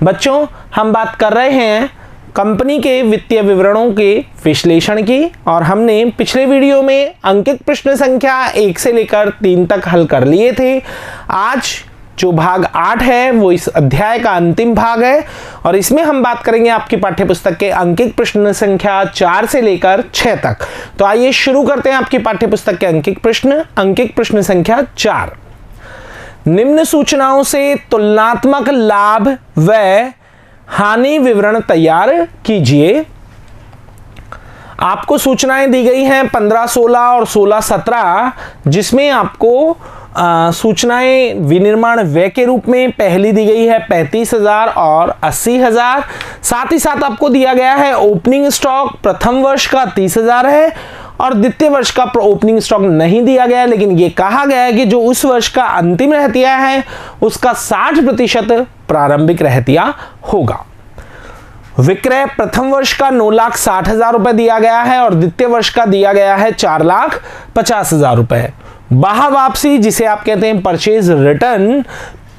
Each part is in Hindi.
बच्चों, हम बात कर रहे हैं कंपनी के वित्तीय विवरणों के विश्लेषण की और हमने पिछले वीडियो में अंकित प्रश्न संख्या 1 से लेकर 3 तक हल कर लिए थे। आज जो भाग 8 है वो इस अध्याय का अंतिम भाग है और इसमें हम बात करेंगे आपकी पाठ्यपुस्तक के अंकित प्रश्न संख्या 4 से लेकर 6 तक। तो आइए शुरू करते हैं आपकी पाठ्यपुस्तक के अंकित प्रश्न संख्या 4। निम्न सूचनाओं से तुलनात्मक लाभ व हानि विवरण तैयार कीजिए। आपको सूचनाएं दी गई हैं 15-16 और 16-17, जिसमें आपको सूचनाएं विनिर्माण व्यय के रूप में पहली दी गई है 35,000 और 80,000। साथ ही साथ आपको दिया गया है ओपनिंग स्टॉक प्रथम वर्ष का 30,000 है और द्वितीय वर्ष का ओपनिंग स्टॉक नहीं दिया गया है, लेकिन यह कहा गया है कि जो उस वर्ष का अंतिम रहतिया है उसका 60% प्रारंभिक रहतिया होगा। विक्रय प्रथम वर्ष का 9,60,000 रुपए दिया गया है और द्वितीय वर्ष का दिया गया है 4,50,000 रुपए। बाह्य वापसी जिसे आप कहते हैं परचेज रिटर्न,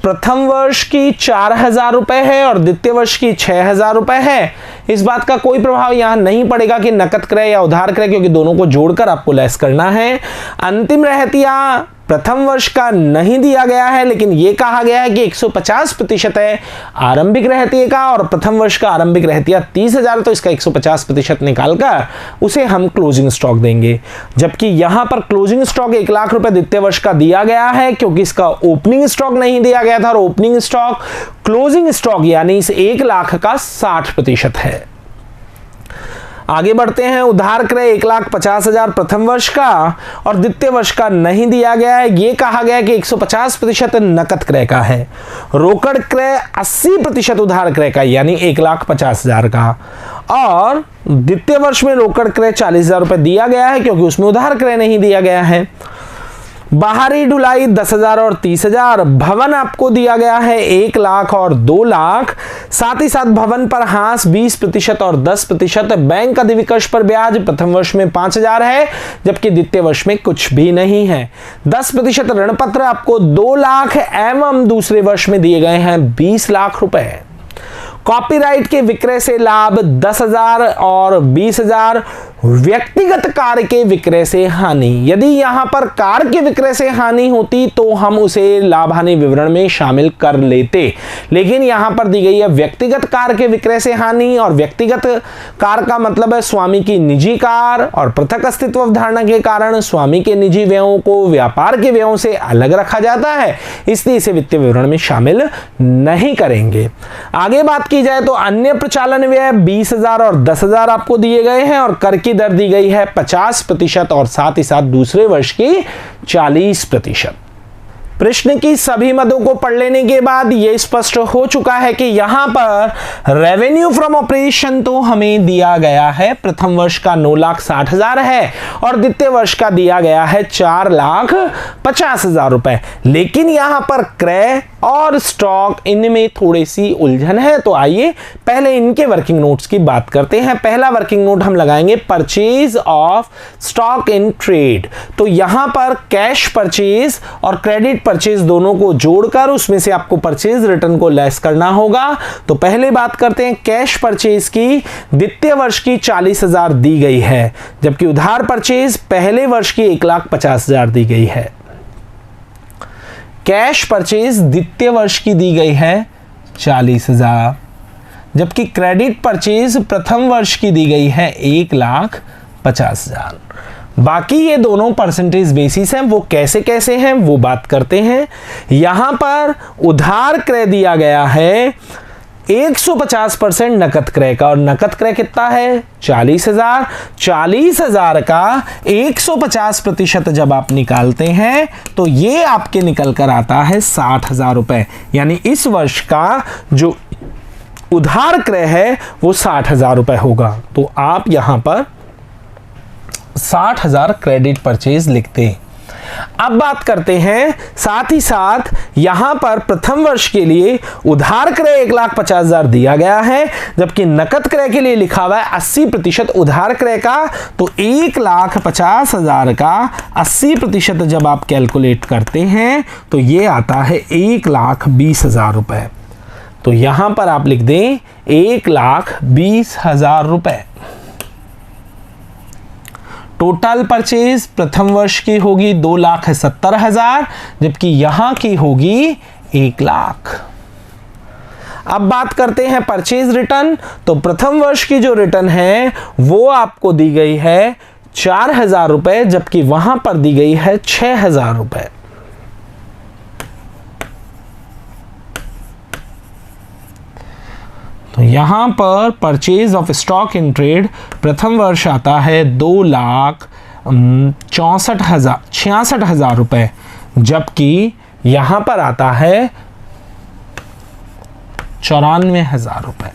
प्रथम वर्ष की 4,000 रुपए है और द्वितीय वर्ष की 6,000 रुपए है। इस बात का कोई प्रभाव यहां नहीं पड़ेगा कि नकद क्रय या उधार क्रय, क्योंकि दोनों को जोड़कर आपको लेस करना है। अंतिम रहतिया प्रथम वर्ष का नहीं दिया गया है, लेकिन यह कहा गया है कि 150% है आरंभिक रहतिये का और प्रथम वर्ष का आरंभिक रहतिया 30,000, तो इसका 150% निकालकर उसे हम क्लोजिंग स्टॉक देंगे। जबकि यहां पर क्लोजिंग स्टॉक 1 लाख रुपए द्वितीय वर्ष का दिया गया है, क्योंकि इसका ओपनिंग स्टॉक नहीं दिया गया था और ओपनिंग स्टॉक क्लोजिंग स्टॉक यानी इस 1 लाख का 60% है। आगे बढ़ते हैं। उधार क्रय 1,50,000 प्रथम वर्ष का और द्वितीय वर्ष का नहीं दिया गया है। यह कहा गया कि 150% नकद क्रय का है। रोकड़ क्रय 80% उधार क्रय का यानी 1,50,000 का और द्वितीय वर्ष में रोकड़ क्रय 40,000 रुपए दिया गया है, क्योंकि उसमें उधार क्रय नहीं दिया गया है। बाहरी ढुलाई 10,000 और 30,000। भवन आपको दिया गया है 1 लाख और 2 लाख। साथ ही साथ भवन पर हास 20% और 10%। बैंक अधिविकर्ष पर ब्याज प्रथम वर्ष में 5,000 है, जबकि द्वितीय वर्ष में कुछ भी नहीं है। 10% ऋण पत्र आपको 2 लाख एवं दूसरे वर्ष में दिए गए हैं 20 लाख रुपए। कॉपीराइट के विक्रय से लाभ 10,000 और 20,000। व्यक्तिगत कार के विक्रय से हानि, यदि यहां पर कार के विक्रय से हानि होती तो हम उसे लाभ हानि विवरण में शामिल कर लेते, लेकिन यहां पर दी गई है व्यक्तिगत कार के विक्रय से हानि और व्यक्तिगत कार का मतलब है स्वामी की निजी कार और पृथक अस्तित्व अवधारणा के कारण स्वामी के निजी व्ययों को व्यापार के व्ययों से अलग रखा जाता है, इसलिए इसे वित्तीय विवरण में शामिल नहीं करेंगे। आगे बात की जाए तो अन्य प्रचालन व्यय 20,000 और 10,000 आपको दिए गए हैं और कर की दर दी गई है 50% और साथ ही साथ दूसरे वर्ष की 40%। प्रश्न की सभी मदों को पढ़ लेने के बाद यह स्पष्ट हो चुका है कि यहां पर रेवेन्यू फ्रॉम ऑपरेशन तो हमें दिया गया है प्रथम वर्ष का 9,60,000 है और द्वितीय वर्ष का दिया गया है 4,50,000 रुपए, लेकिन यहां पर क्रय और स्टॉक इनमें थोड़ी सी उलझन है। तो आइए पहले इनके वर्किंग नोट्स की बात करते हैं। पहला वर्किंग नोट हम लगाएंगे purchase of stock in trade. तो यहां पर कैश परचेज और क्रेडिट परचेज दोनों को जोड़कर उसमें से आपको परचेज रिटर्न को लेस करना होगा। तो पहले बात करते हैं कैश परचेज की। द्वितीय वर्ष की 40,000 दी गई है, जबकि उधार परचेज पहले वर्ष की 1,50,000 दी गई है। कैश परचेज द्वितीय वर्ष की दी गई है 40,000, जबकि क्रेडिट परचेज प्रथम वर्ष की दी गई है 1,50,000। बाकी ये दोनों परसेंटेज बेसिस हैं, वो कैसे कैसे हैं वो बात करते हैं। यहां पर उधार क्रय दिया गया है 150% नकद क्रय का और नकद क्रय कितना है 40,000। 40,000 का 150% जब आप निकालते हैं तो ये आपके निकल कर आता है 60,000 रुपए, यानी इस वर्ष का जो उधार क्रय है वो 60,000 रुपए होगा। तो आप यहां पर 60,000 क्रेडिट परचेज लिखते हैं। अब बात करते हैं साथ ही साथ यहां पर प्रथम वर्ष के लिए उधार क्रय 1,50,000 दिया गया है, जबकि नकद क्रय के लिए लिखा हुआ है 80% उधार क्रय का। तो 1,50,000 का 80% जब आप कैलकुलेट करते हैं तो ये आता है 1,20,000 रुपए। तो यहां पर आप लिख दें 1,20,000 रुपए। टोटल परचेज प्रथम वर्ष की होगी 2,70,000, जबकि यहां की होगी 1,00,000। अब बात करते हैं परचेज रिटर्न। तो प्रथम वर्ष की जो रिटर्न है वो आपको दी गई है 4,000 रुपए, जबकि वहां पर दी गई है 6,000 रुपए। तो यहां पर purchase of stock in trade प्रथम वर्ष आता है 2,66,000 रुपए, जबकि यहां पर आता है 94,000 रुपए।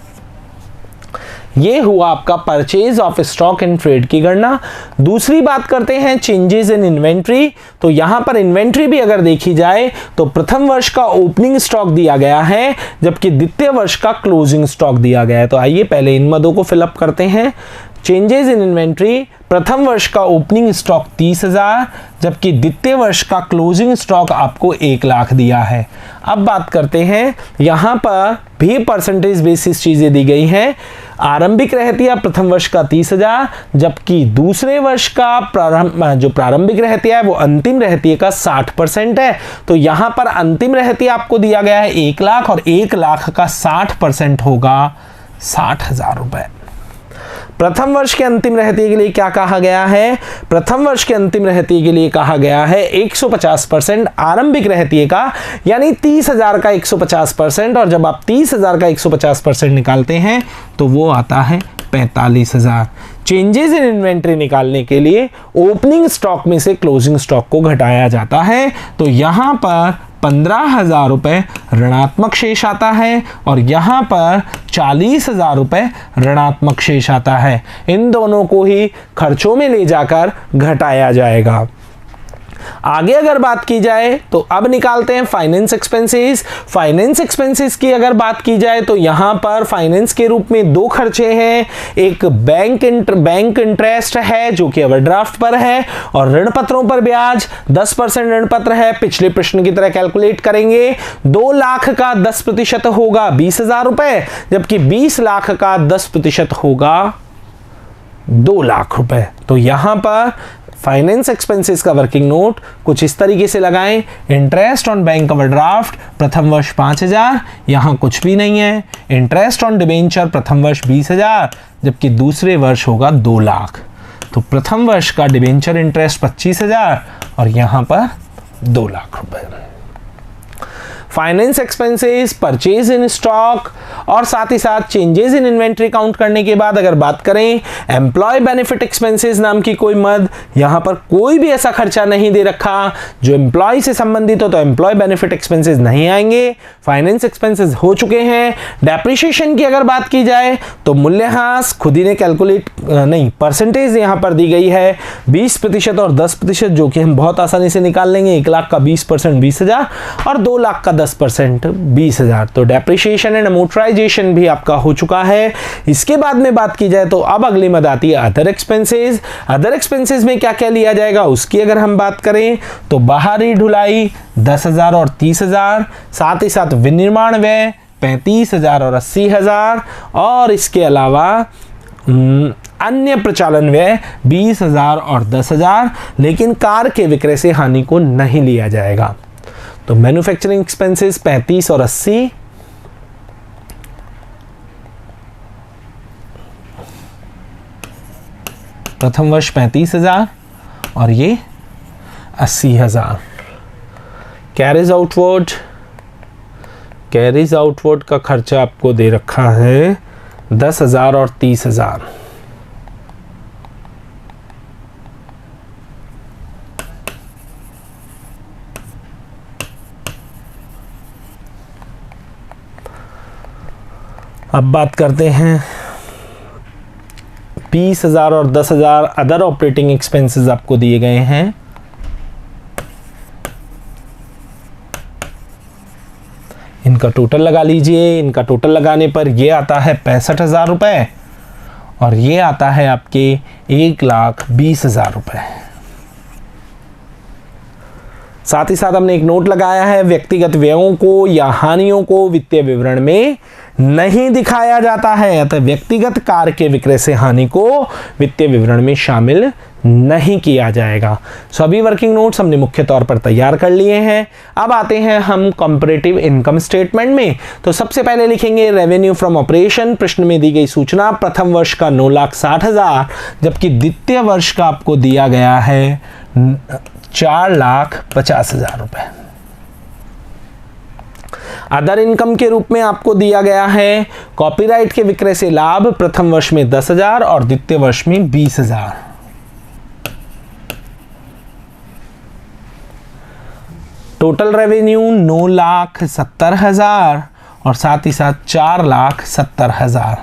ये हुआ आपका purchase of stock in trade की गणना। दूसरी बात करते हैं चेंजेस इन इन्वेंट्री। तो यहां पर इन्वेंट्री भी अगर देखी जाए तो प्रथम वर्ष का ओपनिंग स्टॉक दिया गया है, जबकि द्वितीय वर्ष का क्लोजिंग स्टॉक दिया गया है। तो आइए पहले इन मदों को फिलअप करते हैं। चेंजेस इन इन्वेंट्री, प्रथम वर्ष का ओपनिंग स्टॉक 30,000, जबकि द्वितीय वर्ष का क्लोजिंग स्टॉक आपको 1,00,000 दिया है। अब बात करते हैं, यहां पर भी परसेंटेज बेसिस चीजें दी गई हैं। आरंभिक रहतिया प्रथम वर्ष का 30,000, जबकि दूसरे वर्ष का प्रारंभिक रहतिया है वो अंतिम रहतिया का 60% है। तो यहां पर अंतिम रहतिया आपको दिया गया है 1,00,000 और 1,00,000 का 60% होगा 60,000 रुपए। प्रथम वर्ष के अंतिम रहतिये के लिए क्या कहा गया है? प्रथम वर्ष के अंतिम रहतिये के लिए कहा गया है 150% आरंभिक रहतिये का, यानी 30,000 का 150%, और जब आप 30,000 का 150% निकालते हैं तो वो आता है 45,000। चेंजेस इन इन्वेंट्री निकालने के लिए ओपनिंग स्टॉक में से क्लोजिंग स्टॉक को घटाया जाता है। तो यहां पर 15,000 रुपए ऋणात्मक शेष आता है और यहां पर 40,000 रुपए ऋणात्मक शेष आता है। इन दोनों को ही खर्चों में ले जाकर घटाया जाएगा। आगे अगर बात की जाए तो अब निकालते हैं फाइनेंस एक्सपेंसेस। फाइनेंस एक्सपेंसेस की अगर बात की जाए तो यहां पर फाइनेंस के रूप में दो खर्चे हैं। एक बैंक इंटरेस्ट है जो कि ओवरड्राफ्ट पर है, और ऋण पत्रों पर ब्याज 10% ऋण पत्र है। पिछले प्रश्न की तरह कैलकुलेट करेंगे। 2 लाख का 10% होगा 20,000 रुपए, जबकि 20 लाख का 10% होगा 2 लाख रुपए। तो यहां पर फाइनेंस एक्सपेंसेस का वर्किंग नोट कुछ इस तरीके से लगाएं। इंटरेस्ट ऑन बैंक ओवरड्राफ्ट प्रथम वर्ष 5,000, यहां कुछ भी नहीं है। इंटरेस्ट ऑन डिबेंचर प्रथम वर्ष 20,000, जबकि दूसरे वर्ष होगा 2 लाख। तो प्रथम वर्ष का डिबेंचर इंटरेस्ट 25,000 और यहां पर 2 लाख रुपए। Finance expenses, purchase in stock और साथ ही साथ चेंजेस इन इन्वेंट्री काउंट करने के बाद अगर बात करें एम्प्लॉय बेनिफिट एक्सपेंसेस नाम की कोई मद, यहां पर कोई भी ऐसा खर्चा नहीं दे रखा जो एम्प्लॉय से संबंधित हो, तो एम्प्लॉय बेनिफिट एक्सपेंसेस नहीं आएंगे। फाइनेंस एक्सपेंसेस हो चुके हैं। डेप्रिसिएशन की अगर बात की जाए तो मूल्यह्रास खुद ही ने कैलकुलेट नहीं, परसेंटेज यहां पर दी गई है 20% और 10%, जो कि हम बहुत आसानी से निकाल लेंगे। 1 लाख का 20% 20,000 और 2 लाख का 10% 20,000। तो डेप्रिसिएशन एंड अमोर्टाइजेशन भी आपका हो चुका है। इसके बाद में बात की जाए तो अब अगली मद आती है अदर एक्सपेंसेस। अदर एक्सपेंसेस में क्या क्या लिया जाएगा उसकी अगर हम बात करें तो बाहरी ढुलाई 10,000 और 30,000, साथ ही साथ विनिर्माण व्यय 35,000 और 80,000, और इसके अलावा अन्य प्रचालन व्यय 20,000 और 10,000, लेकिन कार के विक्रय से हानि को नहीं लिया जाएगा। तो मैन्युफैक्चरिंग एक्सपेंसेस 35 और 80, प्रथम वर्ष 35,000 और ये 80,000। कैरीज आउटवर्ड का खर्चा आपको दे रखा है 10,000 और 30,000। अब बात करते हैं 20,000 और 10,000 अदर ऑपरेटिंग एक्सपेंसेस आपको दिए गए हैं। इनका टोटल लगा लीजिए। इनका टोटल लगाने पर ये आता है 65,000 रुपए और ये आता है आपके 1,20,000 रुपए। साथ ही साथ हमने एक नोट लगाया है, व्यक्तिगत व्ययों को या हानियों को वित्तीय विवरण में नहीं दिखाया जाता है, अतः व्यक्तिगत कार के विक्रय से हानि को वित्तीय विवरण में शामिल नहीं किया जाएगा। सभी वर्किंग नोट्स हमने मुख्य तौर पर तैयार कर लिए हैं। अब आते हैं हम कंपैरेटिव इनकम स्टेटमेंट में। तो सबसे पहले लिखेंगे रेवेन्यू फ्रॉम ऑपरेशन। प्रश्न में दी गई सूचना प्रथम वर्ष का 9,60,000, जबकि द्वितीय वर्ष का आपको दिया गया है 4,50,000 रुपए। अदर इनकम के रूप में आपको दिया गया है कॉपीराइट के विक्रय से लाभ प्रथम वर्ष में 10,000 और द्वितीय वर्ष में 20,000। टोटल रेवेन्यू 9,70,000 और साथ ही साथ 4,70,000।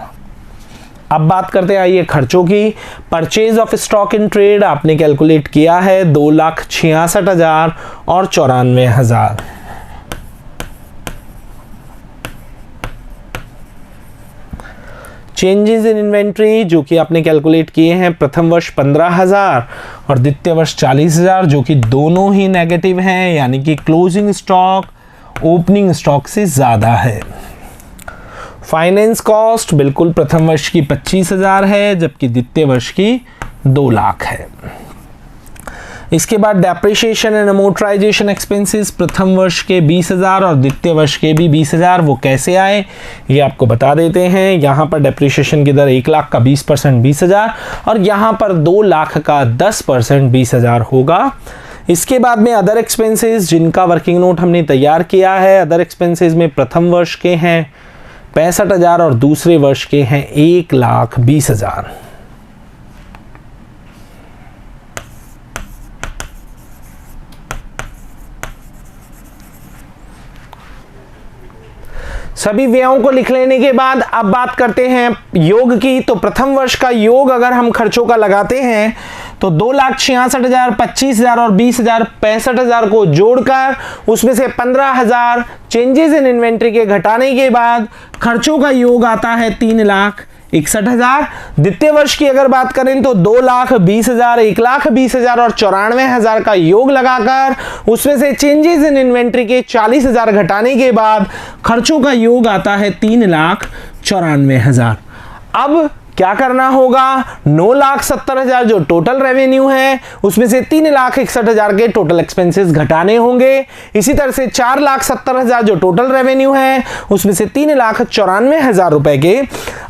अब बात करते हैं आइए खर्चों की। Purchase of stock in trade आपने कैलकुलेट किया है 2,66,000 और 94,000। चेंजेस इन इन्वेंट्री जो कि आपने कैलकुलेट किए हैं प्रथम वर्ष 15,000 और द्वितीय वर्ष 40,000, जो कि दोनों ही नेगेटिव हैं, यानी कि क्लोजिंग स्टॉक ओपनिंग स्टॉक से ज़्यादा है। फाइनेंस कॉस्ट बिल्कुल प्रथम वर्ष की 25,000 है, जबकि द्वितीय वर्ष की 2 लाख है। इसके बाद डेप्रिसिएशन एंड अमोर्टाइजेशन एक्सपेंसेस प्रथम वर्ष के 20,000 और द्वितीय वर्ष के भी 20,000। वो कैसे आए ये आपको बता देते हैं। यहाँ पर डेप्रिसिएशन की दर 1 लाख का 20% 20,000 और यहाँ पर 2 लाख का 10% 20,000 होगा। इसके बाद में अदर एक्सपेंसेस जिनका वर्किंग नोट हमने तैयार किया है। अदर एक्सपेंसेस में प्रथम वर्ष के हैं 65,000 और दूसरे वर्ष के हैं 1,20,000। सभी व्ययों को लिख लेने के बाद अब बात करते हैं योग की। तो प्रथम वर्ष का योग अगर हम खर्चों का लगाते हैं तो 2,66,000, 25,000 और 20,000 65,000 को जोड़कर उसमें से 15,000 चेंजेस इन इन्वेंट्री के घटाने के बाद खर्चों का योग आता है 3,61,000। द्वितीय वर्ष की अगर बात करें तो 2,20,000, 1,20,000 और 94,000 का योग लगाकर उसमें से चेंजेस इन इन्वेंट्री के 40,000 घटाने के बाद खर्चों का योग आता है 3,94,000। अब क्या करना होगा, 9,70,000 जो टोटल रेवेन्यू है उसमें से 3,61,000 के टोटल एक्सपेंसेस घटाने होंगे। इसी तरह से 4,70,000 जो टोटल रेवेन्यू है उसमें से 3,94,000 रुपए के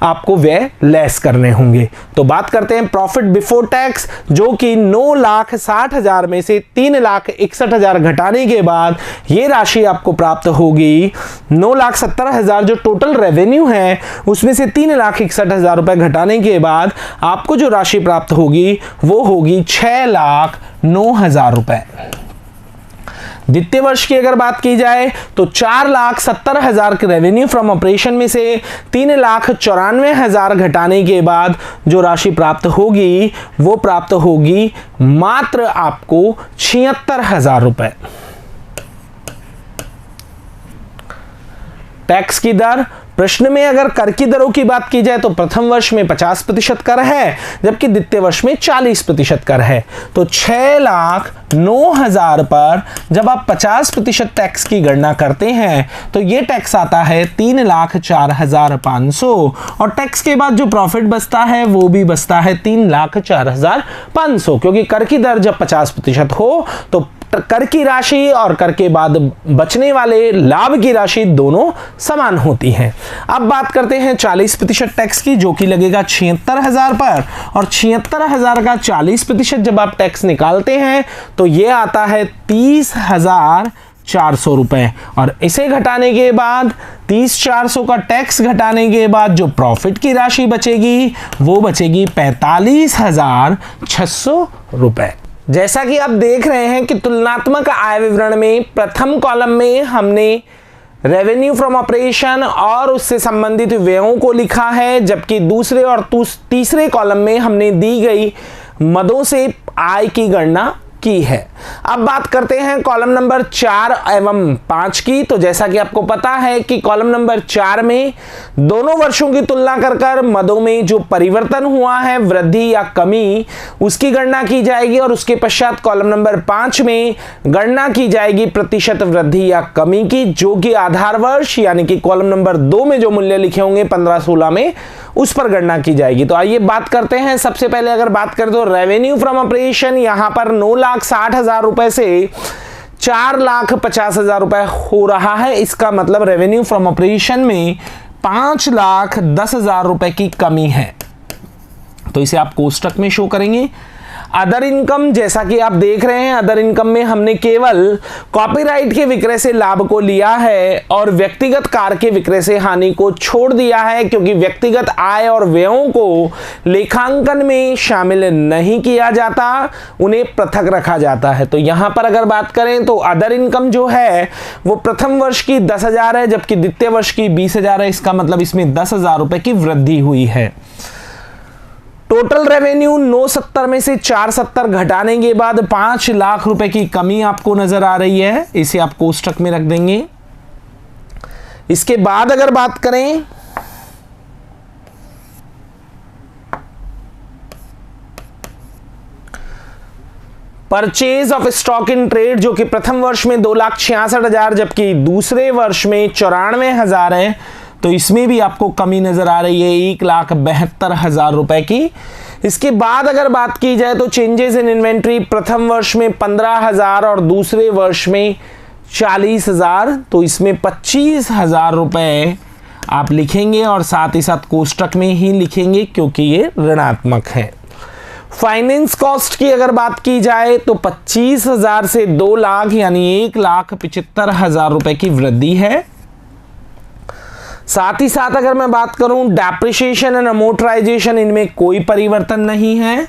आपको व्यय लेस करने होंगे। तो बात करते हैं प्रॉफिट बिफोर टैक्स, जो कि 9,60,000 में से 3,61,000 घटाने के बाद ये राशि आपको प्राप्त होगी 9,70,000 जो टोटल रेवेन्यू है उसमें से 3,61,000 रुपए घटाने के बाद आपको जो राशि प्राप्त होगी वो होगी 6,09,000 रुपए। द्वितीय वर्ष की अगर बात की जाए तो 4,70,000 के रेवेन्यू फ्रॉम ऑपरेशन में से 3,94,000 घटाने के बाद जो राशि प्राप्त होगी वो प्राप्त होगी मात्र आपको 76,000 रुपए। टैक्स की दर, प्रश्न में अगर कर की दरों की बात की जाए तो प्रथम वर्ष में 50% कर है, जबकि द्वितीय वर्ष में 40% कर है। तो 6,09,000 पर जब आप 50% टैक्स की गणना करते हैं तो ये टैक्स आता है 3,04,500 और टैक्स के बाद जो प्रॉफिट बचता है वो भी बचता है 3,04,500, क्योंकि कर की दर जब 50% हो तो कर की राशि और कर के बाद बचने वाले लाभ की राशि दोनों समान होती हैं। अब बात करते हैं 40% टैक्स की, जो कि लगेगा 76,000 पर, और 76,000 का 40% जब आप टैक्स निकालते हैं तो ये आता है 30,400 रुपए। और इसे घटाने के बाद 30,400 का टैक्स घटाने के बाद जो प्रॉफिट की राशि बचेगी वो बचेगी 45,600 रुपए। जैसा कि आप देख रहे हैं कि तुलनात्मक आय विवरण में प्रथम कॉलम में हमने रेवेन्यू फ्रॉम ऑपरेशन और उससे संबंधित व्ययों को लिखा है, जबकि दूसरे और तीसरे कॉलम में हमने दी गई मदों से आय की गणना की है। अब बात करते हैं कॉलम नंबर 4 एवं 5 की। तो जैसा कि आपको पता है कि कॉलम नंबर 4 में दोनों वर्षों की तुलना कर मदों में जो परिवर्तन हुआ है, वृद्धि या कमी, उसकी गणना की जाएगी और उसके पश्चात कॉलम नंबर 5 में गणना की जाएगी प्रतिशत वृद्धि या कमी की, जो कि आधार वर्ष यानी कि कॉलम नंबर 2 में जो मूल्य लिखे होंगे 15-16 में, उस पर गणना की जाएगी। तो आइए बात करते हैं। सबसे पहले अगर बात करें तो रेवेन्यू फ्रॉम ऑपरेशन यहां पर 9,60,000 रुपए से 4,50,000 रुपए हो रहा है। इसका मतलब रेवेन्यू फ्रॉम ऑपरेशन में 5,10,000 रुपए की कमी है। तो इसे आप कोष्टक में शो करेंगे। अदर इनकम, जैसा कि आप देख रहे हैं, अदर इनकम में हमने केवल कॉपीराइट के विक्रय से लाभ को लिया है और व्यक्तिगत कार के विक्रय से हानि को छोड़ दिया है, क्योंकि व्यक्तिगत आय और व्ययों को लेखांकन में शामिल नहीं किया जाता, उन्हें पृथक रखा जाता है। तो यहां पर अगर बात करें तो अदर इनकम जो है वो प्रथम वर्ष की 10,000 है, जबकि द्वितीय वर्ष की 20,000 है। इसका मतलब इसमें 10,000 रुपए की वृद्धि हुई है। टोटल रेवेन्यू 970 में से 470 घटाने के बाद 5 लाख रुपए की कमी आपको नजर आ रही है। इसे आप कोष्टक में रख देंगे। इसके बाद अगर बात करें purchase of stock in trade, जो कि प्रथम वर्ष में 2,66,000 जबकि दूसरे वर्ष में 94,000 है, तो इसमें भी आपको कमी नजर आ रही है 1,72,000 रुपए की। इसके बाद अगर बात की जाए तो चेंजेस इन इन्वेंट्री प्रथम वर्ष में 15,000 और दूसरे वर्ष में 40,000, तो इसमें 25,000 रुपए आप लिखेंगे और साथ ही साथ कोष्टक में ही लिखेंगे क्योंकि ये ऋणात्मक है। फाइनेंस कॉस्ट की अगर बात की जाए तो 25,000 से 2 लाख यानी 1,75,000 रुपए की वृद्धि है। साथ ही साथ अगर मैं बात करूं डेप्रिसिएशन एंड अमोर्टाइजेशन, इनमें कोई परिवर्तन नहीं है।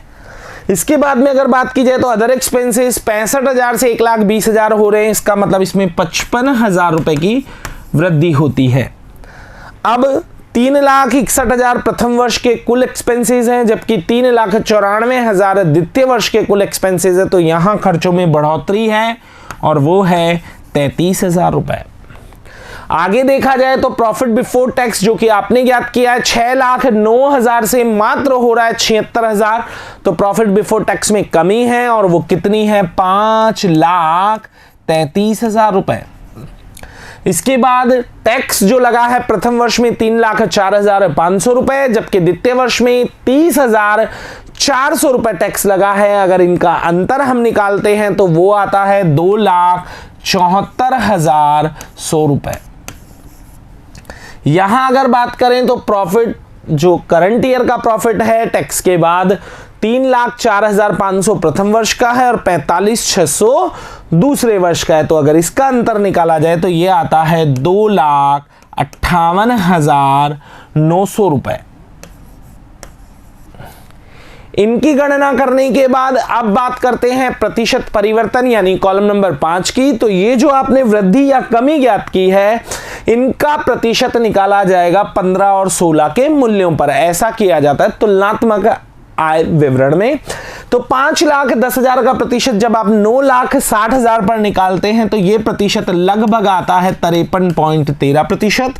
इसके बाद में अगर बात की जाए तो अदर एक्सपेंसेस 65,000 से 1,20,000 हो रहे हैं। इसका मतलब इसमें 55,000 रुपए की वृद्धि होती है। अब 3,61,000 प्रथम वर्ष के कुल एक्सपेंसेस हैं, जबकि 3,94,000 द्वितीय वर्ष के कुल एक्सपेंसेस है। तो यहां खर्चों में बढ़ोतरी है और वो है 33,000 रुपए। आगे देखा जाए तो प्रॉफिट बिफोर टैक्स, जो कि आपने ज्ञात किया है 6,09,000 से मात्र हो रहा है 76,000, तो प्रॉफिट बिफोर टैक्स में कमी है और वो कितनी है 5,33,000 रुपए। इसके बाद टैक्स जो लगा है प्रथम वर्ष में 3,04,500 रुपए, जबकि द्वितीय वर्ष में 30,400 रुपए टैक्स लगा है। अगर इनका अंतर हम निकालते हैं तो वो आता है 2,74,100 रुपए। यहां अगर बात करें तो प्रॉफिट जो करंट ईयर का प्रॉफिट है टैक्स के बाद 3,04,500 प्रथम वर्ष का है और 45,600 दूसरे वर्ष का है। तो अगर इसका अंतर निकाला जाए तो यह आता है 2,58,900 रुपए। इनकी गणना करने के बाद अब बात करते हैं प्रतिशत परिवर्तन यानी कॉलम नंबर 5 की। तो ये जो आपने वृद्धि या कमी ज्ञात की है, इनका प्रतिशत निकाला जाएगा 15 और 16 के मूल्यों पर। ऐसा किया जाता है तुलनात्मक आय विवरण में। तो 5,10,000 का प्रतिशत जब आप 9,60,000 पर निकालते हैं तो यह प्रतिशत लगभग आता है 53.13%।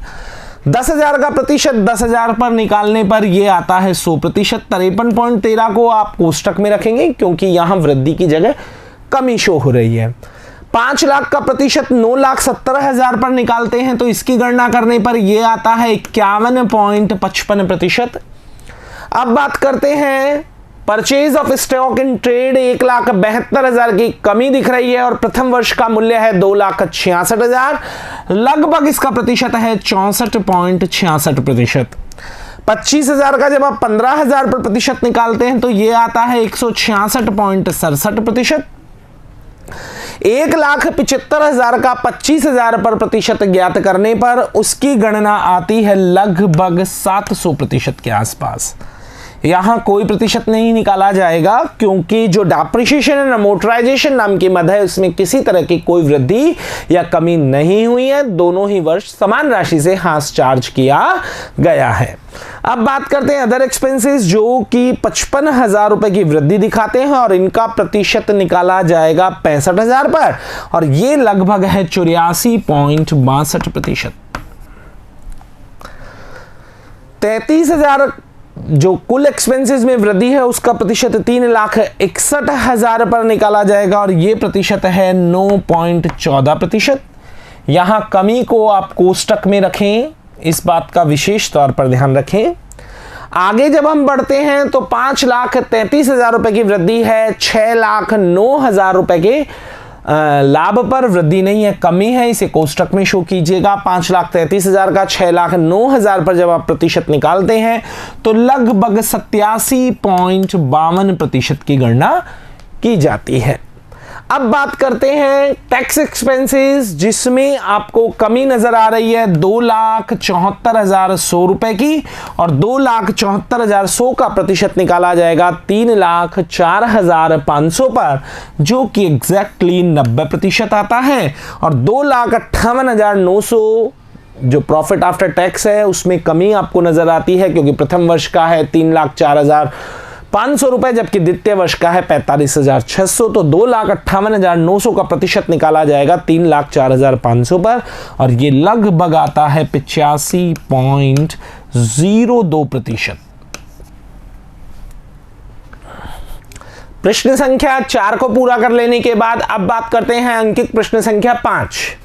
10,000 का प्रतिशत 10,000 पर निकालने पर यह आता है 100%। 53.13 को आप कोष्टक में रखेंगे क्योंकि यहां वृद्धि की जगह कमी शो हो रही है। 5 लाख का प्रतिशत 9,70,000 पर निकालते हैं तो इसकी गणना करने पर यह आता है 51.55%। अब बात करते हैं purchase of stock in trade, 1,72,000 की कमी दिख रही है और प्रथम वर्ष का मूल्य है 2,66,000, लगभग इसका प्रतिशत है 64.66%। 25,000 का जब आप 15,000 पर प्रतिशत निकालते हैं तो यह आता है 166.67%। 1,75,000 का 25,000 पर प्रतिशत ज्ञात करने पर उसकी गणना आती है लगभग 700% के आसपास। यहां कोई प्रतिशत नहीं निकाला जाएगा क्योंकि जो डेप्रिसिएशन एंड अमोर्टाइजेशन नाम की मद है उसमें किसी तरह की कोई वृद्धि या कमी नहीं हुई है। दोनों ही वर्ष समान राशि से हास चार्ज किया गया है। अब बात करते हैं अदर एक्सपेंसेस जो कि 55,000 रुपए की वृद्धि दिखाते हैं और इनका प्रतिशत निकाला जाएगा 65,000 पर और ये लगभग है 84.62%। 33,000 जो कुल एक्सपेंसेस में वृद्धि है उसका प्रतिशत 3,61,000 पर निकाला जाएगा और यह प्रतिशत है 9.14%। यहां कमी को आप कोष्टक में रखें, इस बात का विशेष तौर पर ध्यान रखें। आगे जब हम बढ़ते हैं तो 5,33,000 रुपए की वृद्धि है, 6,09,000 रुपए के लाभ पर वृद्धि नहीं है, कमी है, इसे कोष्टक में शो कीजिएगा। 5,33,000 का 6,09,000 पर जब आप प्रतिशत निकालते हैं तो लगभग 87.52% की गणना की जाती है। अब बात करते हैं टैक्स एक्सपेंसेस जिसमें आपको कमी नजर आ रही है 2,74,100 रुपए की और 2,74,100 का प्रतिशत निकाला जाएगा 3,04,500 पर जो कि एग्जैक्टली 90% आता है और 2,58,900 जो प्रॉफिट आफ्टर टैक्स है उसमें कमी आपको नजर आती है क्योंकि प्रथम वर्ष का है 3,04,500 रुपए जबकि द्वितीय वर्ष का है 45,600, तो 2,58,900 का प्रतिशत निकाला जाएगा 3,04,500 पर और ये लगभग आता है 85.02%। प्रश्न संख्या 4 को पूरा कर लेने के बाद अब बात करते हैं अंकित प्रश्न संख्या 5।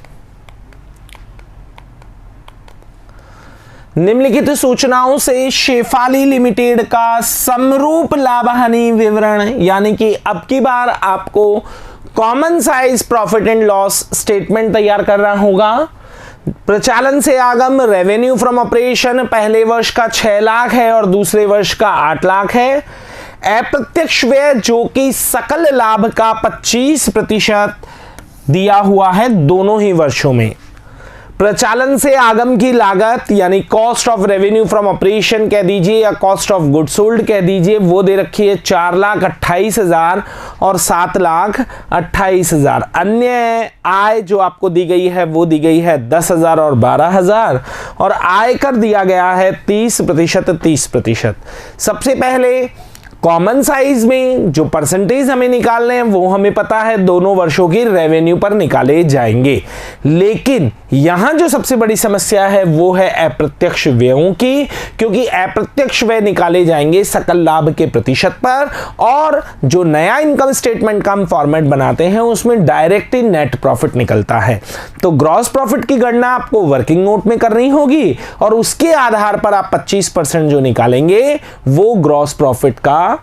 निम्नलिखित सूचनाओं से शेफाली लिमिटेड का समरूप लाभ हानि विवरण यानी कि अब की बार आपको common size profit and loss statement तैयार करना होगा। प्रचालन से आगम रेवेन्यू फ्रॉम ऑपरेशन पहले वर्ष का 6 लाख है और दूसरे वर्ष का 8 लाख है। अप्रत्यक्ष व्यय जो कि सकल लाभ का 25% दिया हुआ है दोनों ही वर्षों में। प्रचालन से आगम की लागत यानी cost of revenue from operation कह दीजिए या कॉस्ट ऑफ गुड सोल्ड कह दीजिए, वो दे रखी है 4,28,000 और 7,28,000। अन्य आय जो आपको दी गई है वो दी गई है 10,000 और 12,000 और आयकर दिया गया है 30%। सबसे पहले कॉमन साइज में जो परसेंटेज हमें निकालने हैं वो हमें पता है दोनों वर्षों की रेवेन्यू पर निकाले जाएंगे, लेकिन यहां जो सबसे बड़ी समस्या है वो है अप्रत्यक्ष व्ययों की, क्योंकि अप्रत्यक्ष व्यय निकाले जाएंगे सकल लाभ के प्रतिशत पर और जो नया इनकम स्टेटमेंट का हम फॉर्मेट बनाते हैं उसमें डायरेक्ट नेट प्रॉफिट निकलता है। तो ग्रॉस प्रॉफिट की गणना आपको वर्किंग नोट में करनी होगी और उसके आधार पर आप 25% जो निकालेंगे वो ग्रॉस प्रॉफिट का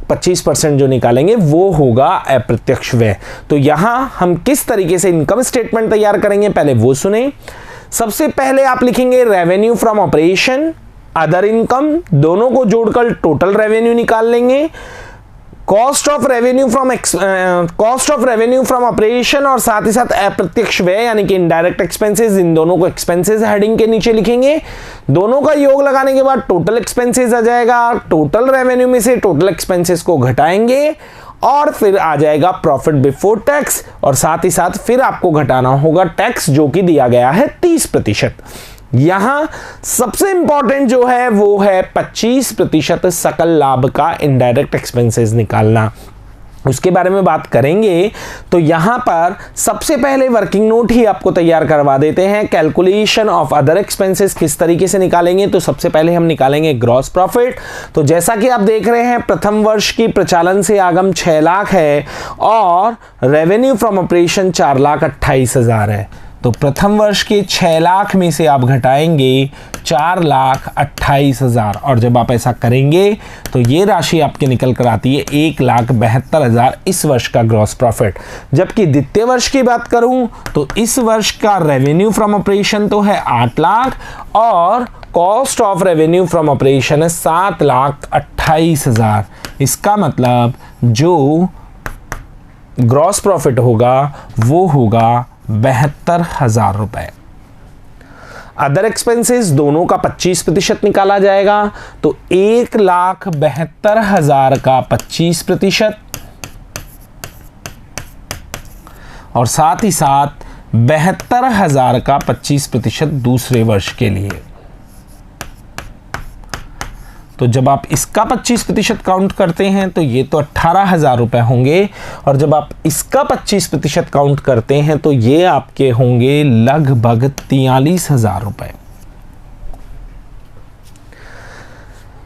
25% जो निकालेंगे वो होगा अप्रत्यक्ष व्यय। तो यहां हम किस तरीके से इनकम स्टेटमेंट तैयार करेंगे पहले वो सुने। सबसे पहले आप लिखेंगे revenue from operation, other income, दोनों को जोड़कर टोटल रेवेन्यू निकाल लेंगे। Cost of revenue from operation और साथ ही साथ अप्रत्यक्ष व्यय यानी कि इनडायरेक्ट एक्सपेंसेस, इन दोनों को एक्सपेंसेस हेडिंग के नीचे लिखेंगे। दोनों का योग लगाने के बाद टोटल एक्सपेंसेस आ जाएगा। टोटल रेवेन्यू में से टोटल एक्सपेंसेस को घटाएंगे और फिर आ जाएगा प्रॉफिट बिफोर टैक्स और साथ ही साथ फिर आपको घटाना होगा टैक्स जो कि दिया गया है 30%। यहां सबसे इंपॉर्टेंट जो है वो है 25% सकल लाभ का इनडायरेक्ट एक्सपेंसेस निकालना, उसके बारे में बात करेंगे। तो यहां पर सबसे पहले वर्किंग नोट ही आपको तैयार करवा देते हैं। कैलकुलेशन ऑफ अदर एक्सपेंसेस किस तरीके से निकालेंगे, तो सबसे पहले हम निकालेंगे ग्रॉस प्रॉफिट। तो जैसा कि आप देख रहे हैं प्रथम वर्ष की प्रचालन से आगम 6 लाख है और रेवेन्यू फ्रॉम ऑपरेशन 4,28,000 है। तो प्रथम वर्ष के 6 लाख में से आप घटाएंगे 4,28,000 और जब आप ऐसा करेंगे तो ये राशि आपके निकल कर आती है 1,72,000 इस वर्ष का ग्रॉस प्रॉफिट। जबकि द्वितीय वर्ष की बात करूं तो इस वर्ष का रेवेन्यू फ्रॉम ऑपरेशन तो है 8 लाख और cost of revenue from operation है 7,28,000। इसका मतलब जो ग्रॉस प्रॉफिट होगा वो होगा 72,000 रुपए। अदर एक्सपेंसेस दोनों का 25% निकाला जाएगा तो 1,72,000 का 25% और साथ ही साथ 72,000 का 25% दूसरे वर्ष के लिए। तो जब आप इसका 25% काउंट करते हैं तो ये तो 18,000 रुपये होंगे, और जब आप इसका 25% काउंट करते हैं तो ये आपके होंगे लगभग 43,000 रुपये।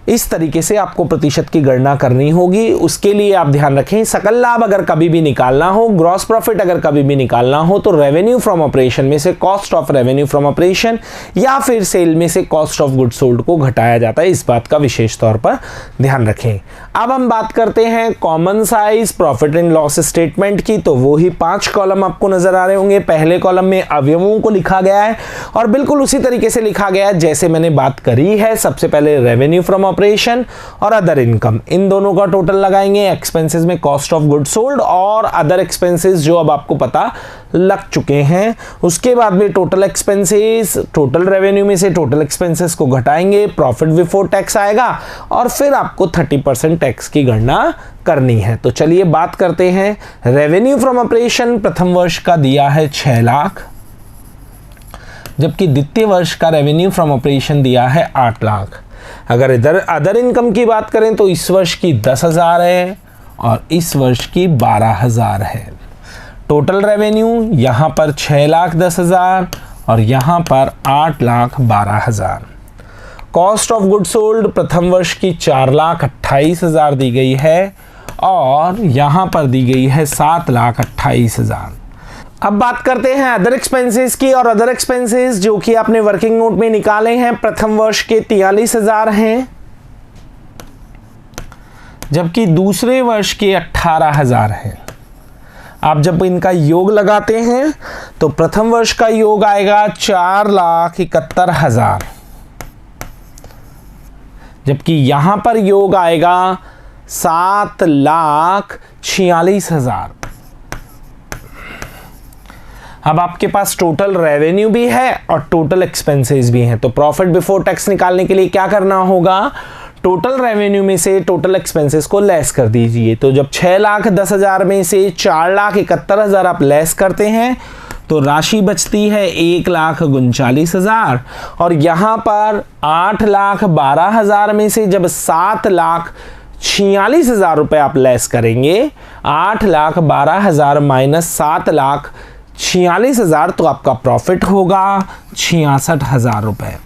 इस तरीके से आपको प्रतिशत की गणना करनी होगी। उसके लिए आप ध्यान रखें, सकल लाभ अगर कभी भी निकालना हो, ग्रॉस प्रॉफिट अगर कभी भी निकालना हो, तो रेवेन्यू फ्रॉम ऑपरेशन में से cost of revenue from operation या फिर सेल में से कॉस्ट ऑफ गुड्स सोल्ड को घटाया जाता है। इस बात का विशेष तौर पर ध्यान रखें। अब हम बात करते हैं common size profit and loss statement की। तो वो ही 5 कॉलम आपको नजर आ रहे होंगे। पहले कॉलम में अवयवों को लिखा गया है और बिल्कुल उसी तरीके से लिखा गया है जैसे मैंने बात करी है। सबसे पहले रेवेन्यू फ्रॉम ऑपरेशन और अदर इनकम, इन दोनों का टोटल लगाएंगे। एक्सपेंसेस में कॉस्ट ऑफ गुड्स सोल्ड और अदर एक्सपेंसेस जो अब आपको पता लग चुके हैं। उसके बाद में टोटल एक्सपेंसेस, टोटल रेवेन्यू में से टोटल एक्सपेंसेस को घटाएंगे, प्रॉफिट बिफोर टैक्स आएगा और फिर आपको 30% टैक्स की गणना करनी है। तो चलिए बात करते हैं। रेवेन्यू फ्रॉम ऑपरेशन प्रथम वर्ष का दिया है 6 लाख, जबकि द्वितीय वर्ष का रेवेन्यू फ्रॉम ऑपरेशन दिया है 8 लाख। अगर इधर अदर इनकम की बात करें तो इस वर्ष की 10,000 है और इस वर्ष की 12,000 है। टोटल रेवेन्यू यहाँ पर 6,10,000 और यहाँ पर 8,12,000। कॉस्ट ऑफ गुड्स सोल्ड प्रथम वर्ष की 4,28,000 दी गई है और यहाँ पर दी गई है 7,28,000। अब बात करते हैं अदर एक्सपेंसेस की, और अदर एक्सपेंसेस जो कि आपने वर्किंग नोट में निकाले हैं प्रथम वर्ष के 43,000 हैं, जबकि दूसरे वर्ष के 18,000 हैं। आप जब इनका योग लगाते हैं तो प्रथम वर्ष का योग आएगा 4,71,000, जबकि यहां पर योग आएगा 7,46,000। अब आपके पास टोटल रेवेन्यू भी है और टोटल एक्सपेंसेस भी हैं। तो प्रॉफिट बिफोर टैक्स निकालने के लिए क्या करना होगा, टोटल रेवेन्यू में से टोटल एक्सपेंसेस को लेस कर दीजिए। तो जब 6,10,000 में से 4,71,000 आप लेस करते हैं तो राशि बचती है 1,39,000, और यहाँ पर 8,12,000 में से जब 7,46,000 रुपये आप लेस करेंगे, 8,12,000 माइनस 7,46,000, तो आपका प्रॉफिट होगा 66,000 रुपये।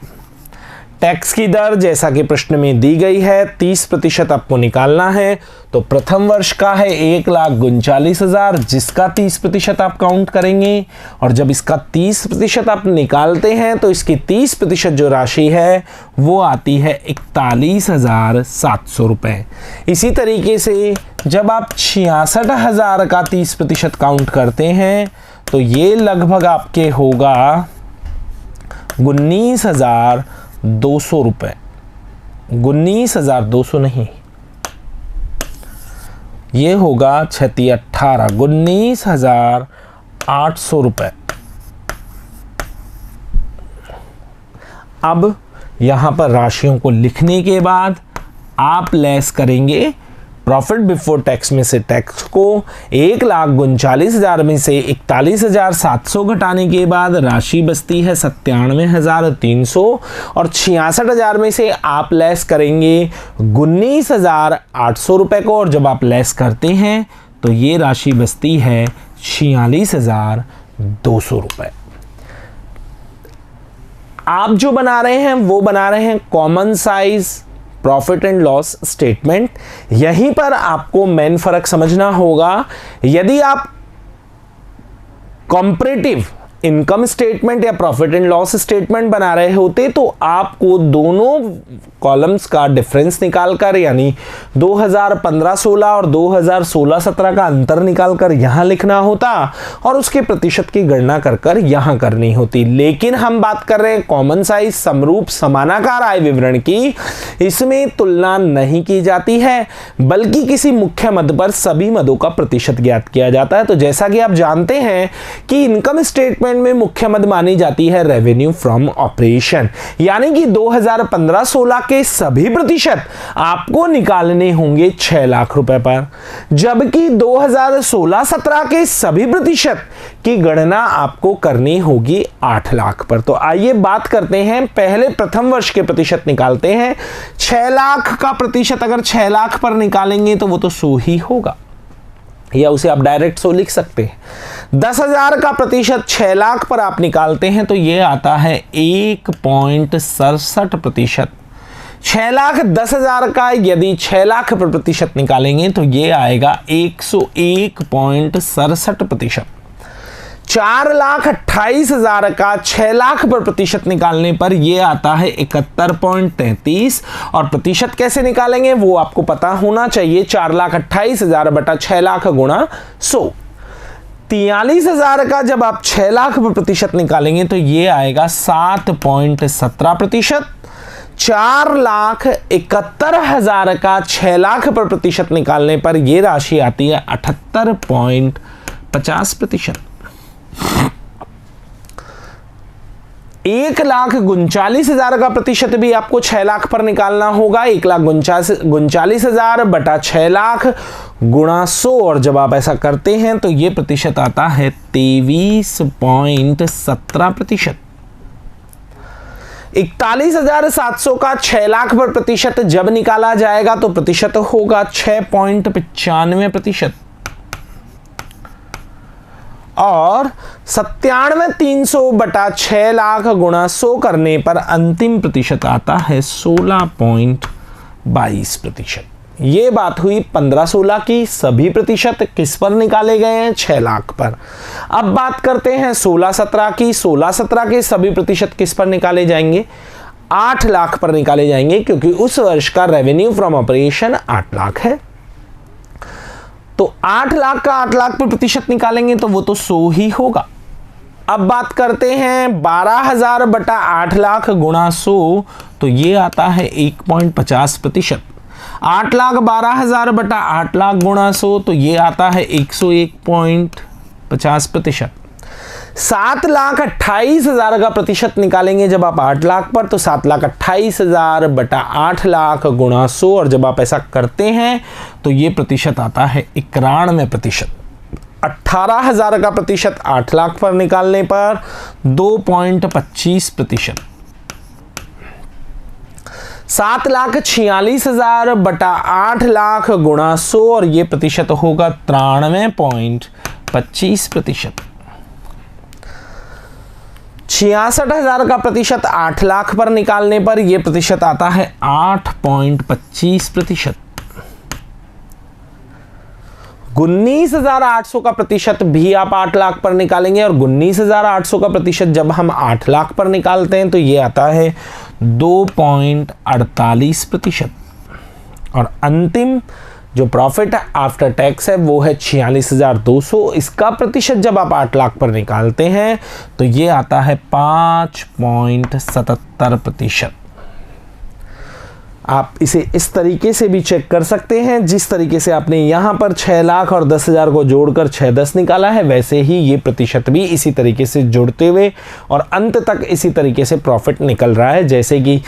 टैक्स की दर जैसा कि प्रश्न में दी गई है 30% आपको निकालना है। तो प्रथम वर्ष का है 1,39,000, जिसका 30% आप काउंट करेंगे, और जब इसका 30% आप निकालते हैं तो इसकी 30% जो राशि है वो आती है 41,700 रुपये। इसी तरीके से जब आप 66,000 का 30% काउंट करते हैं तो ये लगभग आपके होगा 19,200 रुपये। 19,200 नहीं, ये होगा 36,18, 19,800 रुपये। अब यहां पर राशियों को लिखने के बाद आप लेस करेंगे प्रॉफिट बिफोर टैक्स में से टैक्स को। 1,39,000 में से 41,700 घटाने के बाद राशि बचती है 97,300, और 66,000 में से आप लेस करेंगे 19,800 रुपये को, और जब आप लेस करते हैं तो ये राशि बचती है 46,200 रुपये। आप जो बना रहे हैं वो बना रहे हैं common size profit and loss statement. यहीं पर आपको मेन फर्क समझना होगा। यदि आप कंपैरेटिव इनकम स्टेटमेंट या प्रॉफिट एंड लॉस स्टेटमेंट बना रहे होते तो आपको दोनों कॉलम्स का डिफरेंस निकालकर, यानी 2015-16 और 2016-17 का अंतर निकालकर यहां लिखना होता और उसके प्रतिशत की गणना कर यहां करनी होती। लेकिन हम बात कर रहे हैं कॉमन साइज समरूप समानाकार आय विवरण की। इसमें तुलना नहीं की जाती है, बल्कि किसी मुख्य मद पर सभी मदों का प्रतिशत ज्ञात किया जाता है। तो जैसा कि आप जानते हैं कि इनकम स्टेटमेंट स्टेटमेंट में मुख्य मद मानी जाती है रेवेन्यू फ्रॉम ऑपरेशन, यानी कि 2015-16 के सभी प्रतिशत आपको निकालने होंगे 6 लाख रुपए पर, जबकि 2016-17 के सभी प्रतिशत की गणना आपको करनी होगी 8 लाख पर। तो आइए बात करते हैं, पहले प्रथम वर्ष के प्रतिशत निकालते हैं। 6 लाख का प्रतिशत अगर 6 लाख पर निकालेंगे तो वो तो 100 ही होगा, या उसे आप डायरेक्ट 100 लिख सकते हैं। 10,000 का प्रतिशत 6 लाख पर आप निकालते हैं तो ये आता है 1.67 प्रतिशत। 6 लाख 10,000 का यदि 6 लाख पर प्रतिशत निकालेंगे तो ये आएगा 101.67 प्रतिशत। 4,28,000 का 6 लाख पर प्रतिशत निकालने पर यह आता है 71.33, और प्रतिशत कैसे निकालेंगे वो आपको पता होना चाहिए। 4,28,000 बटा 6 लाख गुणा 100। 43,000 का जब आप 6 लाख पर प्रतिशत निकालेंगे तो यह आएगा 7.17 प्रतिशत। 4,71,000 का 6 लाख पर प्रतिशत निकालने पर यह राशि आती है 78.50 प्रतिशत। 1,39,000 का प्रतिशत भी आपको 6 लाख पर निकालना होगा। 1,39,000 बटा 6 लाख गुणा 100, और जब आप ऐसा करते हैं तो ये प्रतिशत आता है 23.17 प्रतिशत। 41,700 का 6 लाख पर प्रतिशत जब निकाला जाएगा तो प्रतिशत होगा 6.95 प्रतिशत, और 97,300 बटा 6 लाख गुणा 100 करने पर अंतिम प्रतिशत आता है 16.22 प्रतिशत। ये बात हुई 15-16 की। सभी प्रतिशत किस पर निकाले गए हैं? 6 लाख पर। अब बात करते हैं 16-17 की। 16-17 के सभी प्रतिशत किस पर निकाले जाएंगे? 8 लाख पर निकाले जाएंगे, क्योंकि उस वर्ष का रेवेन्यू फ्रॉम ऑपरेशन 8 लाख है। तो 8 लाख का 8 लाख पर प्रतिशत निकालेंगे तो वो तो 100 ही होगा। अब बात करते हैं 12,000 बटा 8 लाख गुणा 100, तो ये आता है 1.50 प्रतिशत। 8 लाख 12,000 बटा 8 लाख गुणा 100, तो ये आता है 101.50 प्रतिशत। 7,28,000 का प्रतिशत निकालेंगे जब आप 8 लाख पर, तो 7,28,000 बटा 8 लाख गुणा 100, और जब आप ऐसा करते हैं तो ये प्रतिशत आता है 91 प्रतिशत। 18,000 का प्रतिशत 8 लाख पर निकालने पर 2.25 प्रतिशत। 7,46,000 बटा 8 लाख गुणा 100, और ये प्रतिशत होगा 93.25 प्रतिशत। 66,000 का प्रतिशत 8 लाख पर निकालने पर यह प्रतिशत आता है 8.25 प्रतिशत। 19,800 का प्रतिशत भी आप 8 लाख पर निकालेंगे, और 19,800 का प्रतिशत जब हम 8 लाख पर निकालते हैं तो यह आता है 2.48 प्रतिशत। और अंतिम जो प्रॉफिट आफ्टर टैक्स है वो है 46,200। इसका प्रतिशत जब आप 8 लाख पर निकालते हैं तो ये आता है 5.77 प्रतिशत। आप इसे इस तरीके से भी चेक कर सकते हैं, जिस तरीके से आपने यहाँ पर 6 लाख और 10,000 को जोड़कर 610 निकाला है, वैसे ही ये प्रतिशत भी इसी तरीके से जोड़ते हुए और अंत तक इसी तरीके से प्रॉफिट निकल रहा है। जैसे कि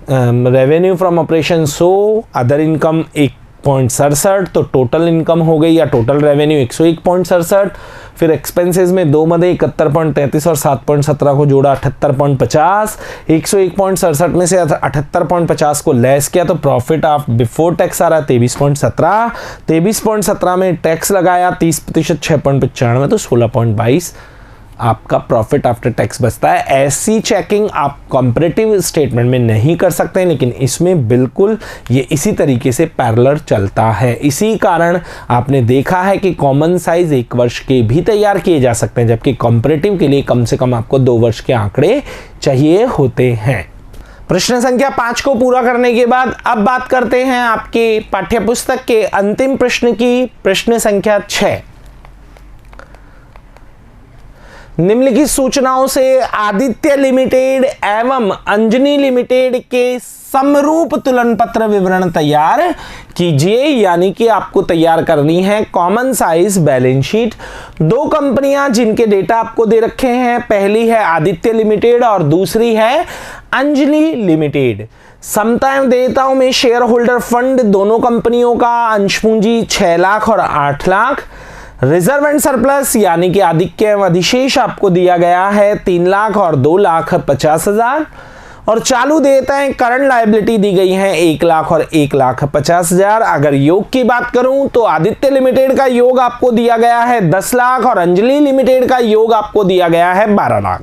revenue from operation 100, other income 1.67, तो टोटल इनकम हो गई या टोटल रेवेन्यू 101.67। फिर एक्सपेंसेस में 2 मदे 71.33 और 7.17 को जोड़ा 78.50। 101.67 में से 78.50 को लेस किया तो प्रॉफिट ऑफ बिफोर टैक्स आ रहा है 23.17। 23.17 में टैक्स लगाया 30%, 6.95 तो 16.22 आपका प्रॉफिट आफ्टर टैक्स बचता है। ऐसी चेकिंग आप कंपैरेटिव स्टेटमेंट में नहीं कर सकते, लेकिन इसमें बिल्कुल ये इसी तरीके से पैरेलल चलता है। इसी कारण आपने देखा है कि कॉमन साइज 1 वर्ष के भी तैयार किए जा सकते हैं, जबकि कंपैरेटिव के लिए कम से कम आपको 2 वर्ष के आंकड़े चाहिए होते हैं। प्रश्न संख्या 5 को पूरा करने के बाद अब बात करते हैं आपके पाठ्यपुस्तक के अंतिम प्रश्न की, प्रश्न संख्या 6। निम्नलिखित सूचनाओं से आदित्य लिमिटेड एवं अंजनी लिमिटेड के समरूप तुलन पत्र विवरण तैयार कीजिए। यानी कि आपको तैयार करनी है कॉमन साइज बैलेंस शीट। दो कंपनियां जिनके डेटा आपको दे रखे हैं, पहली है आदित्य लिमिटेड और दूसरी है अंजनी लिमिटेड। समता एवं देयताओं में शेयर होल्डर फंड दोनों कंपनियों का अंश पूंजी 6 लाख और 8 लाख। रिजर्व एंड सरप्लस यानी कि आधिक्य एवं अधिशेष आपको दिया गया है 3 लाख और 2,50,000। और चालू देयताएं करंट लायबिलिटी दी गई हैं 1 लाख और 1,50,000। अगर योग की बात करूं तो आदित्य लिमिटेड का योग आपको दिया गया है 10 लाख और अंजलि लिमिटेड का योग आपको दिया गया है 12 लाख।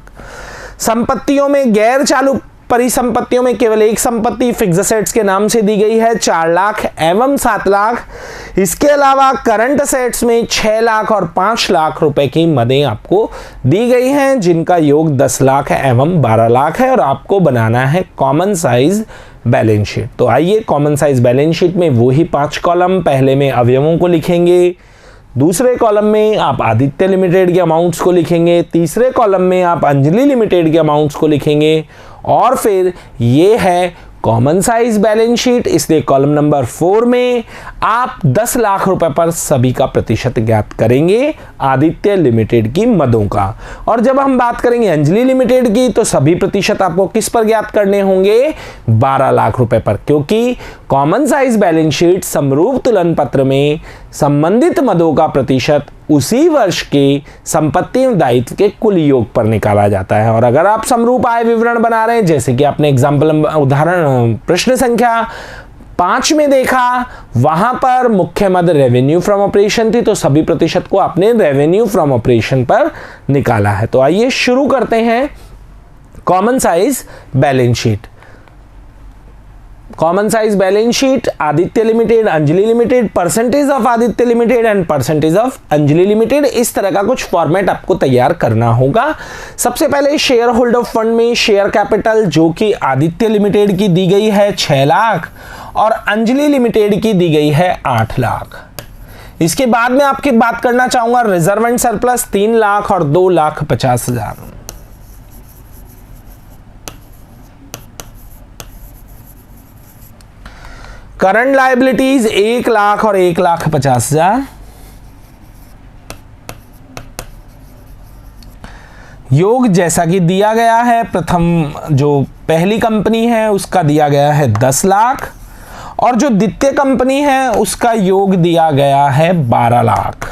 संपत्तियों में गैर चालू परिसंपत्तियों में केवल एक संपत्ति फिक्स असेट्स के नाम से दी गई है 4 लाख एवं 7 लाख। इसके अलावा करंट असेट्स में 6 लाख और 5 लाख रुपए की मदें आपको दी गई हैं जिनका योग 10 लाख एवं 12 लाख है और आपको बनाना है कॉमन साइज बैलेंस शीट। तो आइए कॉमन साइज बैलेंस शीट में वही 5 कॉलम, पहले में अवयवों को लिखेंगे, दूसरे कॉलम में आप आदित्य लिमिटेड के अमाउंट्स को लिखेंगे, तीसरे कॉलम में आप अंजलि लिमिटेड के अमाउंट्स को लिखेंगे और फिर ये है कॉमन साइज बैलेंस शीट। इसलिए कॉलम नंबर 4 में आप 10 लाख रुपए पर सभी का प्रतिशत ज्ञात करेंगे आदित्य लिमिटेड की मदों का। और जब हम बात करेंगे अंजलि लिमिटेड की तो सभी प्रतिशत आपको किस पर ज्ञात करने होंगे? 12 लाख रुपए पर, क्योंकि कॉमन साइज बैलेंस शीट समरूप तुलन पत्र में संबंधित मदों का प्रतिशत उसी वर्ष के संपत्ति एवं दायित्व के कुल योग पर निकाला जाता है। और अगर आप समरूप आय विवरण बना रहे हैं, जैसे कि आपने एग्जाम्पल उदाहरण प्रश्न संख्या 5 में देखा, वहां पर मुख्य मद रेवेन्यू फ्रॉम ऑपरेशन थी, तो सभी प्रतिशत को आपने रेवेन्यू फ्रॉम ऑपरेशन पर निकाला है। तो आइए शुरू करते हैं common size balance sheet. Common size balance sheet Aditya limited, Anjali limited, percentage of Aditya limited and percentage of Anjali limited, इस तरह का कुछ फॉर्मेट आपको तैयार करना होगा। सबसे पहले शेयर होल्डर फंड में शेयर कैपिटल जो कि आदित्य लिमिटेड की दी गई है 6 लाख और अंजलि लिमिटेड की दी गई है 8 लाख। इसके बाद में आपकी बात करना चाहूंगा रिजर्व एंड सरप्लस 3 लाख और 2,50,000। करंट लायबिलिटीज 1 लाख और 1,50,000। योग जैसा कि दिया गया है, प्रथम जो पहली कंपनी है उसका दिया गया है 10 लाख और जो द्वितीय कंपनी है उसका योग दिया गया है 12 लाख।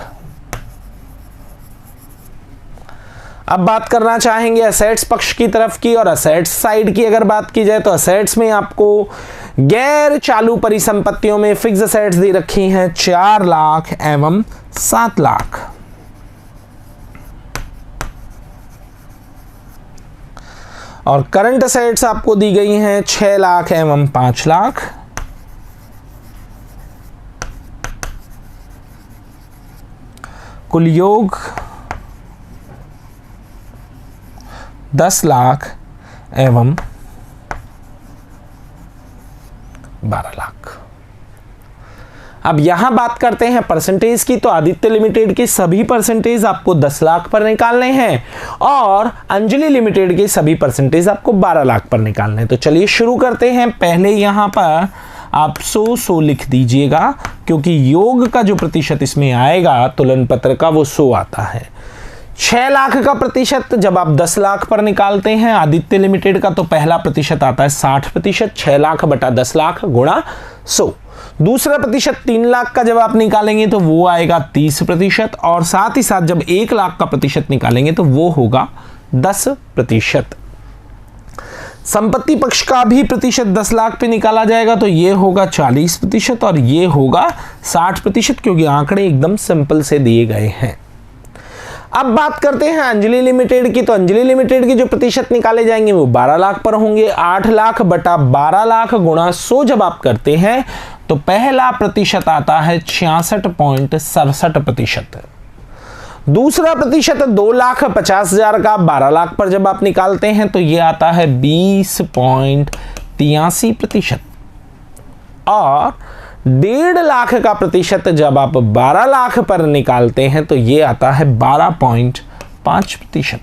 अब बात करना चाहेंगे असेट्स पक्ष की तरफ की, और असेट्स साइड की अगर बात की जाए तो असेट्स में आपको गैर चालू परिसंपत्तियों में फिक्स असेट्स दी रखी हैं 4 लाख एवं 7 लाख। और करंट असेट्स आपको दी गई हैं 6 लाख एवं 5 लाख। कुल योग 10 लाख एवं 12 लाख। अब यहां बात करते हैं परसेंटेज की, तो आदित्य लिमिटेड के सभी परसेंटेज आपको 10 लाख पर निकालने हैं और अंजलि लिमिटेड के सभी परसेंटेज आपको 12 लाख पर निकालने हैं। तो चलिए शुरू करते हैं। पहले यहां पर आप 100 लिख दीजिएगा, क्योंकि योग का जो प्रतिशत इसमें आएगा तुलन पत्र का वो 100 आता है। 6 लाख का प्रतिशत जब आप 10 लाख पर निकालते हैं आदित्य लिमिटेड का, तो पहला प्रतिशत आता है 60%, 6 लाख बटा 10 लाख गुणा 100। दूसरा प्रतिशत 3 लाख का जब आप निकालेंगे तो वो आएगा 30%, और साथ ही साथ जब 1 लाख का प्रतिशत निकालेंगे तो वो होगा 10%। संपत्ति पक्ष का भी प्रतिशत 10 लाख पे निकाला जाएगा तो ये होगा 40% और ये होगा 60%, क्योंकि आंकड़े एकदम सिंपल से दिए गए हैं। अब बात करते हैं अंजलि लिमिटेड की, तो अंजलि लिमिटेड की जो प्रतिशत निकाले जाएंगे वो 12 लाख पर होंगे। 8 लाख बटा 12 लाख गुणा 100 जब आप करते हैं तो पहला प्रतिशत आता है 66.67%। दूसरा प्रतिशत 2,50,000 का 12 लाख पर जब आप निकालते हैं तो ये आता है 20.83%। और 1.5 लाख का प्रतिशत जब आप 12 लाख पर निकालते हैं तो ये आता है 12.5%।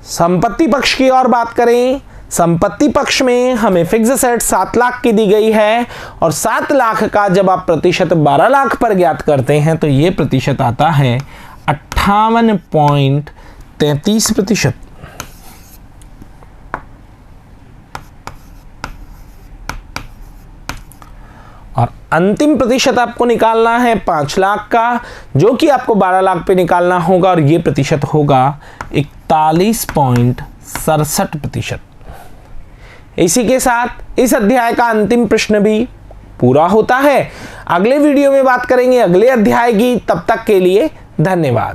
संपत्ति पक्ष की और बात करें, संपत्ति पक्ष में हमें फिक्स एसेट 7 लाख की दी गई है और 7 लाख का जब आप प्रतिशत 12 लाख पर ज्ञात करते हैं तो ये प्रतिशत आता है 58.33%। और अंतिम प्रतिशत आपको निकालना है 5 लाख का, जो कि आपको 12 लाख पे निकालना होगा और ये प्रतिशत होगा 41.67%। इसी के साथ इस अध्याय का अंतिम प्रश्न भी पूरा होता है। अगले वीडियो में बात करेंगे अगले अध्याय की। तब तक के लिए धन्यवाद।